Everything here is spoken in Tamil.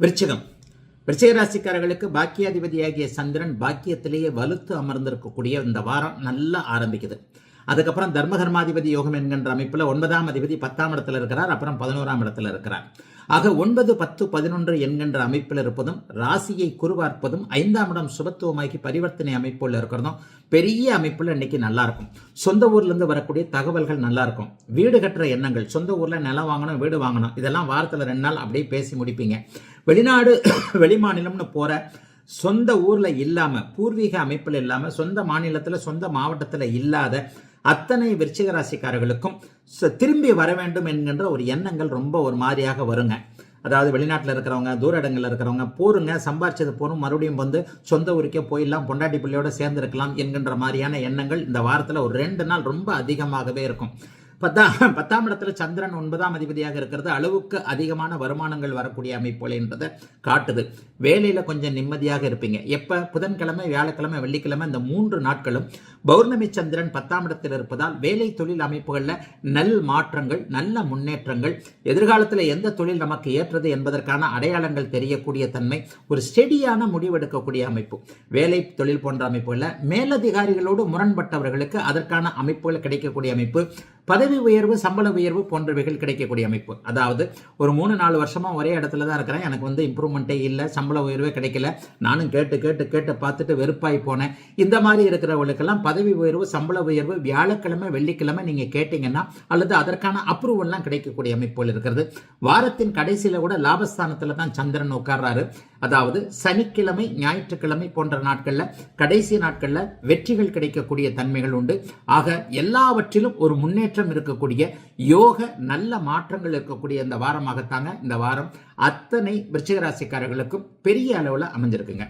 விருச்சிகம். விருச்சிக ராசிக்காரர்களுக்கு பாக்கியாதிபதியாகிய சந்திரன் பாக்கியத்திலேயே வலுத்து அமர்ந்திருக்கக்கூடிய இந்த வாரம் நல்லா ஆரம்பிக்குது. அதுக்கப்புறம் தர்மகர்மாதிபதி யோகம் என்கின்ற அமைப்பில் 9ஆம் அதிபதி 10ஆம் இடத்துல இருக்கிறார், அப்புறம் 11ஆம் இடத்துல இருக்கிறார். ஆக 9, 10, 11 என்கின்ற அமைப்பில் இருப்பதும் ராசியை குறுவார்ப்பதும் 5ஆம் இடம் சுபத்துவமாக்கி பரிவர்த்தனை அமைப்புள்ள இருக்கிறதும் பெரிய அமைப்புல இன்னைக்கு நல்லா இருக்கும். சொந்த ஊர்ல இருந்து வரக்கூடிய தகவல்கள் நல்லா இருக்கும். வீடு கட்டுற எண்ணங்கள், சொந்த ஊர்ல நிலம் வாங்கணும், வீடு வாங்கணும், இதெல்லாம் வாரத்துல 2 நாள் அப்படியே பேசி முடிப்பீங்க. வெளிநாடு வெளிமாநிலம்னு போற சொந்த ஊர்ல இல்லாம, பூர்வீக அமைப்புல இல்லாம, சொந்த மாநிலத்துல சொந்த மாவட்டத்துல இல்லாத அத்தனை விருச்சிக ராசிக்காரர்களுக்கும் திரும்பி வர வேண்டும் என்கின்ற ஒரு எண்ணங்கள் ரொம்ப ஒரு மாதிரியாக வருங்க. அதாவது வெளிநாட்டில் இருக்கிறவங்க, தூர இடங்களில் இருக்கிறவங்க, போருங்க சம்பாரிச்சது போரும் மறுபடியும் வந்து சொந்த ஊருக்கே போயிடலாம், பொண்டாட்டி பிள்ளையோட சேர்ந்திருக்கலாம் என்கின்ற மாதிரியான எண்ணங்கள் இந்த வாரத்தில் ஒரு 2 நாள் ரொம்ப அதிகமாகவே இருக்கும். 10ஆம் இடத்துல சந்திரன் 9ஆம் அதிபதியாக இருக்கிறது அளவுக்கு அதிகமான வருமானங்கள் வரக்கூடிய அமைப்புகள் என்பதை காட்டுது. வேலையில கொஞ்சம் நிம்மதியாக இருப்பீங்க. எப்ப? புதன்கிழமை, வியாழக்கிழமை, வெள்ளிக்கிழமை இந்த 3 நாட்களும் பௌர்ணமி சந்திரன் 10ஆம் இடத்தில் இருப்பதால் வேலை தொழில் அமைப்புகளில் நல் மாற்றங்கள், நல்ல முன்னேற்றங்கள், எதிர்காலத்தில் எந்த தொழில் நமக்கு ஏற்றது என்பதற்கான அடையாளங்கள் தெரியக்கூடிய தன்மை, ஒரு ஸ்டெடியான முடிவெடுக்கக்கூடிய அமைப்பு, வேலை தொழில் போன்ற அமைப்புகளில் மேலதிகாரிகளோடு முரண்பட்டவர்களுக்கு அதற்கான அமைப்புகள் கிடைக்கக்கூடிய அமைப்பு, பதவி உயர்வு, சம்பள உயர்வு போன்றவைகள் கிடைக்கக்கூடிய அமைப்பு. அதாவது ஒரு 3-4 வருஷமா ஒரே இடத்துல தான் இருக்கிறேன், எனக்கு வந்து இம்ப்ரூவ்மெண்ட்டே இல்லை, சம்பள உயர்வே கிடைக்கல, நானும் கேட்டு பார்த்துட்டு வெறுப்பாய் போனேன், இந்த மாதிரி இருக்கிறவங்களுக்கெல்லாம் பதவி உயர்வு, சம்பள உயர்வு வியாழக்கிழமை, வெள்ளிக்கிழமை நீங்க கேட்டீங்கன்னா அல்லது அதற்கான அப்ரூவல்லாம் கிடைக்கக்கூடிய அமைப்புகள் இருக்கிறது. வாரத்தின் கடைசியில கூட லாபஸ்தானத்துல தான் சந்திரன் உட்கார்றாரு. அதாவது சனிக்கிழமை, ஞாயிற்றுக்கிழமை போன்ற நாட்கள்ல, கடைசி நாட்கள்ல வெற்றிகள் கிடைக்கக்கூடிய தன்மைகள் உண்டு. ஆக எல்லாவற்றிலும் ஒரு முன்னேற்றம் இருக்கக்கூடிய யோக நல்ல மாற்றங்கள் இருக்கக்கூடிய இந்த வாரமாகத்தாங்க இந்த வாரம் அத்தனை விருச்சிக ராசிக்காரர்களுக்கும் பெரிய அளவுல அமைஞ்சிருக்குங்க.